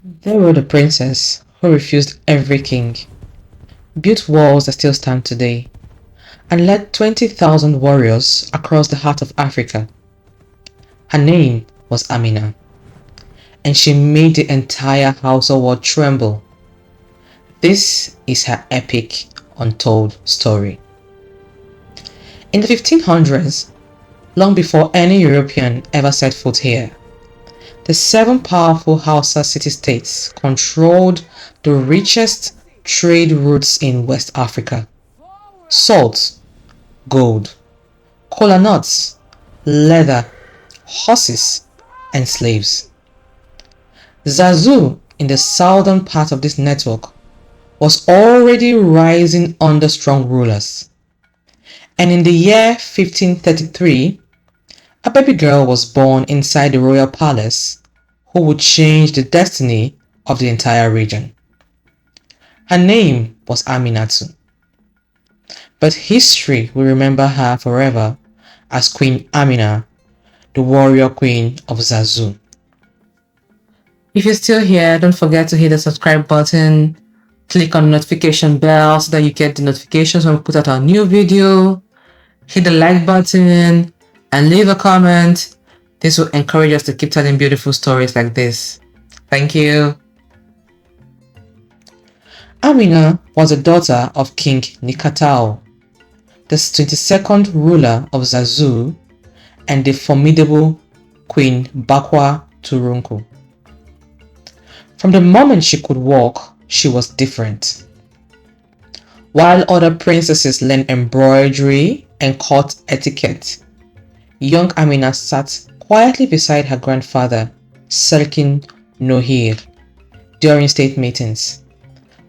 There were the princess who refused every king, built walls that still stand today, and led 20,000 warriors across the heart of Africa. Her name was Amina, and she made the entire Hausa world tremble. This is her epic, untold story. In the 1500s, long before any European ever set foot here, the seven powerful Hausa city-states controlled the richest trade routes in West Africa: salt, gold, kola nuts, leather, horses, and slaves. Zazzau, in the southern part of this network, was already rising under strong rulers, and in the year 1533, a baby girl was born inside the royal palace who would change the destiny of the entire region. Her name was Aminatu, but history will remember her forever as Queen Amina, the warrior queen of Zazzau. If you're still here, don't forget to hit the subscribe button, click on the notification bell so that you get the notifications when we put out our new video, hit the like button, and leave a comment. This will encourage us to keep telling beautiful stories like this. Thank you. Amina was the daughter of King Nikatao, the 22nd ruler of Zazzau, and the formidable Queen Bakwa Turunku. From the moment she could walk, she was different. While other princesses learned embroidery and court etiquette, young Amina sat quietly beside her grandfather, Serkin Nohir, during state meetings,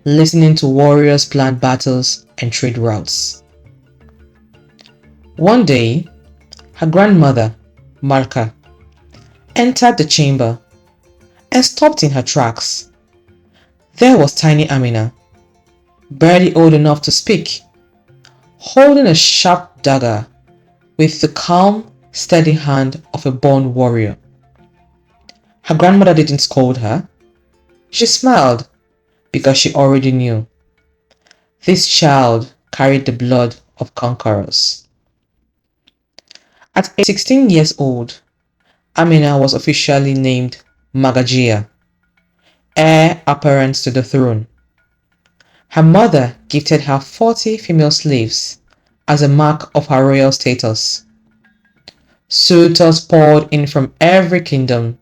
listening to warriors plan battles and trade routes. One day, her grandmother, Marka, entered the chamber and stopped in her tracks. There was tiny Amina, barely old enough to speak, holding a sharp dagger with the calm, steady hand of a born warrior. Her grandmother didn't scold her. She smiled because she already knew this child carried the blood of conquerors. At 16 years old, Amina was officially named Magajia, heir apparent to the throne. Her mother gifted her 40 female slaves as a mark of her royal status. Suitors poured in from every kingdom.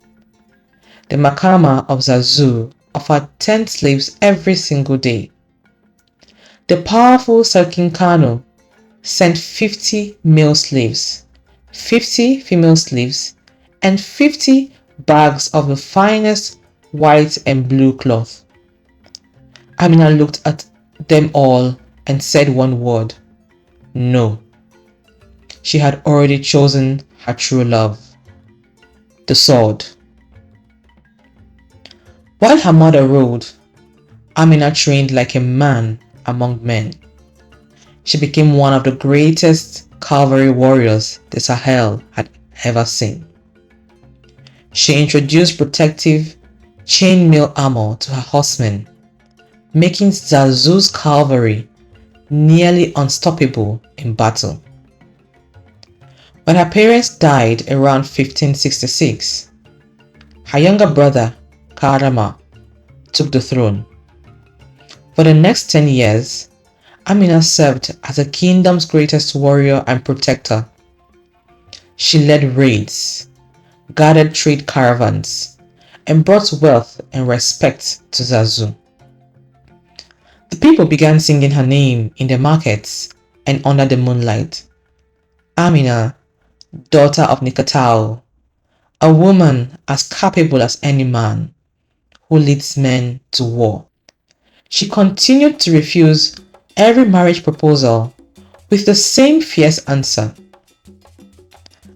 The Mahakama of Zazzau offered 10 slaves every single day. The powerful Sarkin Kano sent 50 male slaves, 50 female slaves, and 50 bags of the finest white and blue cloth. Amina looked at them all and said one word: no. She had already chosen her true love, the sword. While her mother ruled, Amina trained like a man among men. She became one of the greatest cavalry warriors the Sahel had ever seen. She introduced protective chainmail armor to her horsemen, making Zazzau's cavalry nearly unstoppable in battle. When her parents died around 1566, her younger brother, Karama, took the throne. For the next 10 years, Amina served as the kingdom's greatest warrior and protector. She led raids, guarded trade caravans, and brought wealth and respect to Zazzau. The people began singing her name in the markets and under the moonlight. Amina, daughter of Nikatao, a woman as capable as any man, who leads men to war. She continued to refuse every marriage proposal with the same fierce answer: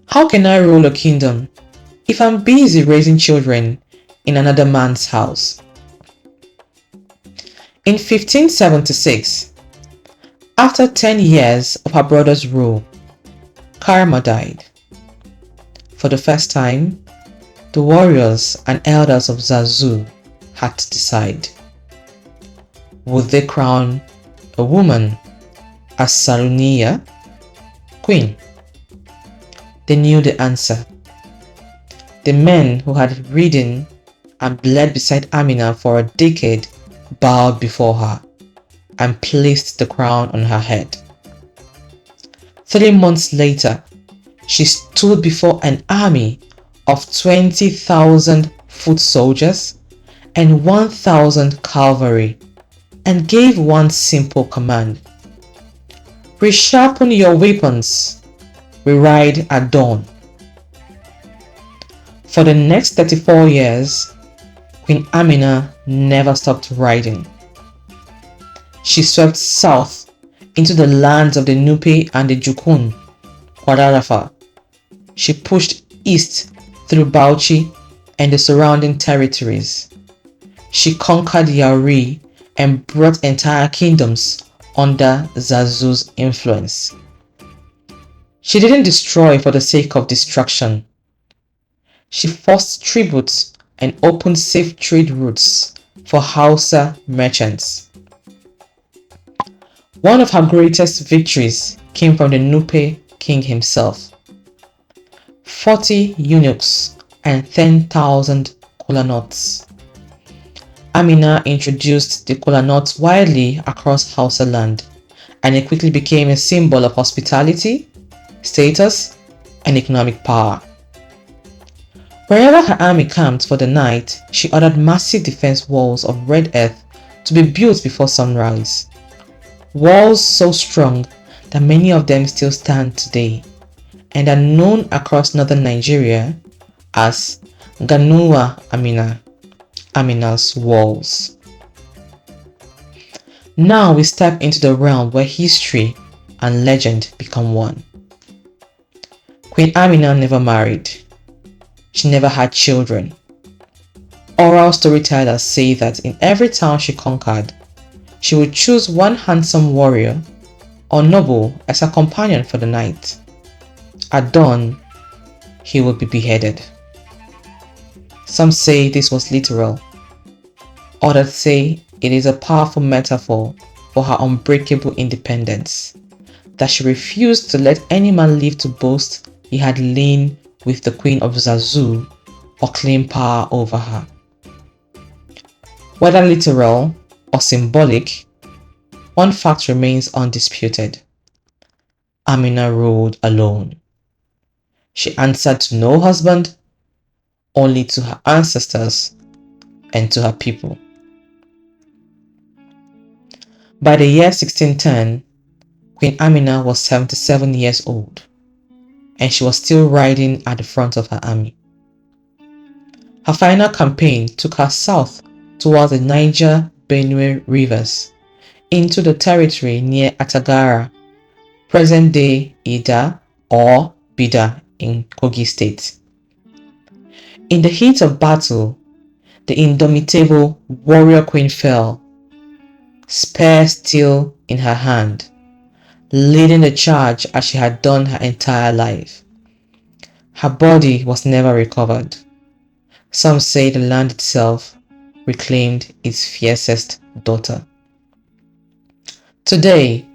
how can I rule a kingdom if I'm busy raising children in another man's house? In 1576, after 10 years of her brother's rule, Karama died. For the first time, the warriors and elders of Zazzau had to decide. Would they crown a woman as Saruniya, queen? They knew the answer. The men who had ridden and bled beside Amina for a decade bowed before her and placed the crown on her head. 3 months later, she stood before an army of 20,000 foot soldiers and 1,000 cavalry and gave one simple command: "Resharpen your weapons, we ride at dawn." For the next 34 years, Queen Amina never stopped riding. She swept south into the lands of the Nupe and the Jukun, Kwadarafa. She pushed east through Bauchi and the surrounding territories. She conquered Yauri and brought entire kingdoms under Zazzau's influence. She didn't destroy for the sake of destruction. She forced tributes and opened safe trade routes for Hausa merchants. One of her greatest victories came from the Nupe king himself. 40 eunuchs and 10,000 Kola nuts. Amina introduced the Kola nuts widely across Hausa land, and it quickly became a symbol of hospitality, status, and economic power. Wherever her army camped for the night, she ordered massive defense walls of red earth to be built before sunrise. Walls so strong that many of them still stand today and are known across northern Nigeria as Ganuwar Amina, Amina's walls. Now we step into the realm where history and legend become one. Queen Amina never married. She never had children. Oral storytellers say that in every town she conquered, she would choose one handsome warrior or noble as a companion for the night. At dawn, he would be beheaded. Some say this was literal. Others say it is a powerful metaphor for her unbreakable independence, that she refused to let any man live to boast he had lain with the Queen of Zazzau or claim power over her. Whether literal or symbolic, one fact remains undisputed. Amina ruled alone. She answered to no husband, only to her ancestors and to her people. By the year 1610, Queen Amina was 77 years old, and she was still riding at the front of her army. Her final campaign took her south towards the Niger-Benue rivers, into the territory near Atagara, present-day Ida or Bida in Kogi State. In the heat of battle, the indomitable warrior queen fell, spear still in her hand, leading the charge as she had done her entire life. Her body was never recovered. Some say the land itself reclaimed its fiercest daughter. Today,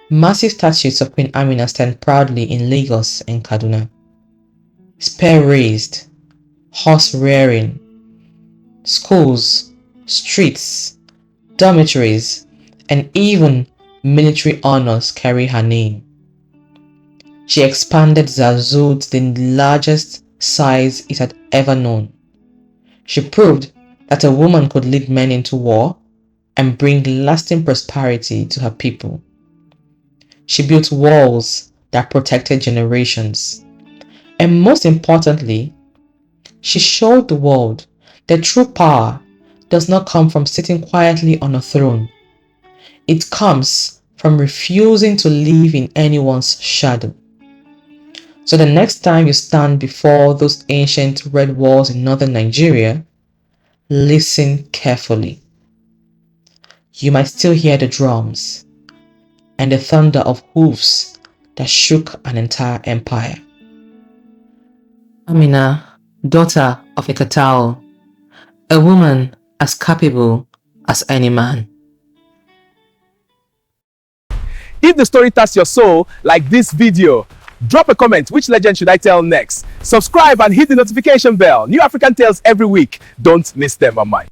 massive statues of Queen Amina stand proudly in Lagos and Kaduna. Spear raised, horse rearing, schools, streets, dormitories, and even military honors carry her name. She expanded Zazzau to the largest size it had ever known. She proved that a woman could lead men into war and bring lasting prosperity to her people. She built walls that protected generations. And most importantly, she showed the world that true power does not come from sitting quietly on a throne. It comes from refusing to live in anyone's shadow. So the next time you stand before those ancient red walls in northern Nigeria, listen carefully. You might still hear the drums and the thunder of hoofs that shook an entire empire. Amina, daughter of Ekatao, a woman as capable as any man. If the story touched your soul like this video, drop a comment. Which legend should I tell next? Subscribe and hit the notification bell. New African Tales every week. Don't miss them on mine.